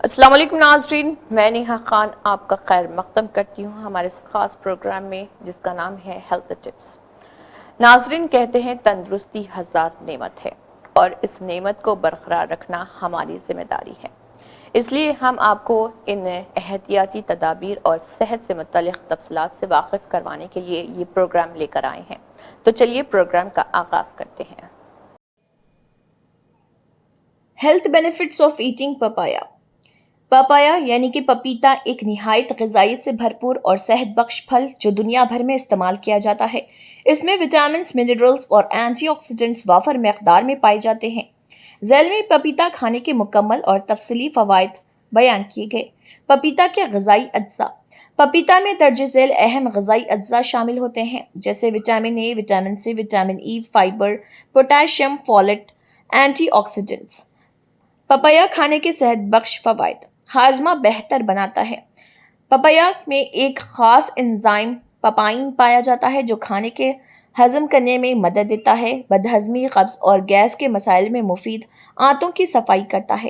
السلام علیکم ناظرین، میں نیہا خان آپ کا خیر مقدم کرتی ہوں ہمارے اس خاص پروگرام میں جس کا نام ہے ہیلتھ ٹپس۔ ناظرین کہتے ہیں تندرستی ہزار نعمت ہے اور اس نعمت کو برقرار رکھنا ہماری ذمہ داری ہے، اس لیے ہم آپ کو ان احتیاطی تدابیر اور صحت سے متعلق تفصیلات سے واقف کروانے کے لیے یہ پروگرام لے کر آئے ہیں۔ تو چلیے پروگرام کا آغاز کرتے ہیں۔ Health benefits of eating papaya. Papaya یعنی کہ پپیتا ایک نہایت غذائیت سے بھرپور اور صحت بخش پھل جو دنیا بھر میں استعمال کیا جاتا ہے۔ اس میں وٹامنز، منرلز اور اینٹی آکسیڈنٹس وافر مقدار میں پائے جاتے ہیں۔ ذیل میں پپیتا کھانے کے مکمل اور تفصیلی فوائد بیان کیے گئے۔ پپیتا کے غذائی اجزاء۔ پپیتا میں درج ذیل اہم غذائی اجزاء شامل ہوتے ہیں جیسے vitamin A, vitamin C, vitamin E, fibre, potassium, folate, antioxidants. Papaya کھانے کے صحت بخش فوائد۔ ہاضمہ بہتر بناتا ہے۔ پپایا میں ایک خاص انزائم پپائن پایا جاتا ہے جو کھانے کے ہضم کرنے میں مدد دیتا ہے، بدہضمی، قبض اور گیس کے مسائل میں مفید، آنتوں کی صفائی کرتا ہے،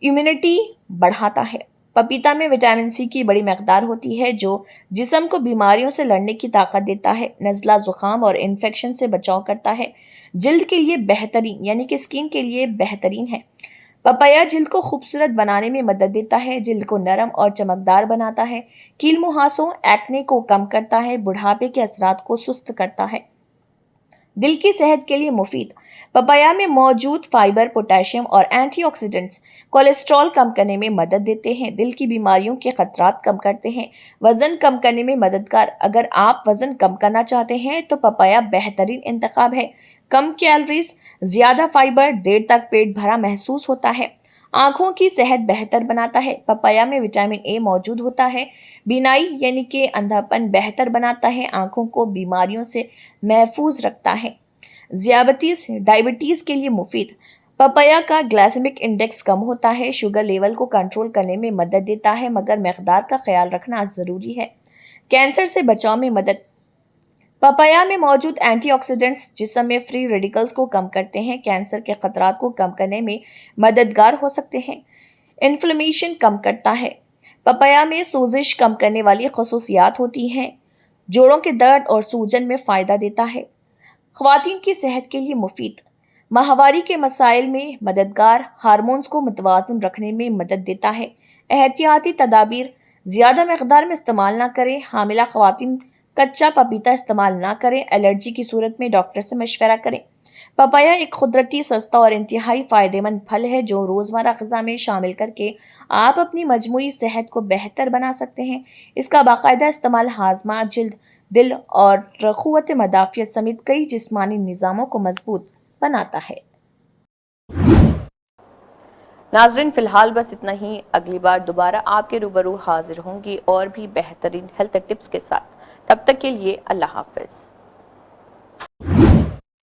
امیونٹی بڑھاتا ہے۔ پپیتا میں وٹامن سی کی بڑی مقدار ہوتی ہے جو جسم کو بیماریوں سے لڑنے کی طاقت دیتا ہے، نزلہ، زکام اور انفیکشن سے بچاؤ کرتا ہے، جلد کے لیے بہترین یعنی کہ اسکن کے لیے بہترین ہے۔ پپایا جلد کو خوبصورت بنانے میں مدد دیتا ہے، جلد کو نرم اور چمکدار بناتا ہے، کیل مہاسوں، ایکنے کو کم کرتا ہے، بڑھاپے کے اثرات کو سست کرتا ہے۔ دل کی صحت کے لیے مفید۔ پپایا میں موجود فائبر، پوٹاشیم اور اینٹی آکسیڈنٹس کولیسٹرول کم کرنے میں مدد دیتے ہیں، دل کی بیماریوں کے خطرات کم کرتے ہیں، وزن کم کرنے میں مددگار۔ اگر آپ وزن کم کرنا چاہتے ہیں تو پپایا بہترین انتخاب ہے۔ کم کیلوریز، زیادہ فائبر، دیر تک پیٹ بھرا محسوس ہوتا ہے۔ آنکھوں کی صحت بہتر بناتا ہے۔ پپایا میں وٹامن اے موجود ہوتا ہے، بینائی یعنی کہ اندھاپن بہتر بناتا ہے، آنکھوں کو بیماریوں سے محفوظ رکھتا ہے۔ ذیابیطس، ڈائبٹیز کے لیے مفید۔ پپایا کا گلائسیمک انڈیکس کم ہوتا ہے، شوگر لیول کو کنٹرول کرنے میں مدد دیتا ہے مگر مقدار کا خیال رکھنا ضروری ہے۔ کینسر سے بچاؤ میں مدد۔ پپایا میں موجود اینٹی آکسیڈنٹس جسم میں فری ریڈیکلز کو کم کرتے ہیں، کینسر کے خطرات کو کم کرنے میں مددگار ہو سکتے ہیں۔ انفلیمیشن کم کرتا ہے۔ پپایا میں سوزش کم کرنے والی خصوصیات ہوتی ہیں، جوڑوں کے درد اور سوجن میں فائدہ دیتا ہے۔ خواتین کی صحت کے لیے مفید۔ ماہواری کے مسائل میں مددگار، ہارمونز کو متوازن رکھنے میں مدد دیتا ہے۔ احتیاطی تدابیر: زیادہ مقدار میں استعمال نہ کریں، حاملہ خواتین کچا پپیتا استعمال نہ کریں، الرجی کی صورت میں ڈاکٹر سے مشورہ کریں۔ پپایا ایک قدرتی، سستا اور انتہائی فائدہ مند پھل ہے جو روزمرہ غذا میں شامل کر کے آپ اپنی مجموعی صحت کو بہتر بنا سکتے ہیں۔ اس کا باقاعدہ استعمال ہاضمہ، جلد، دل اور قوت مدافعت سمیت کئی جسمانی نظاموں کو مضبوط بناتا ہے۔ ناظرین فی الحال بس اتنا ہی، اگلی بار دوبارہ آپ کے روبرو حاضر ہوں گی اور بھی بہترین ہیلتھ ٹپس کے ساتھ۔ تب تک کے لیے اللہ حافظ۔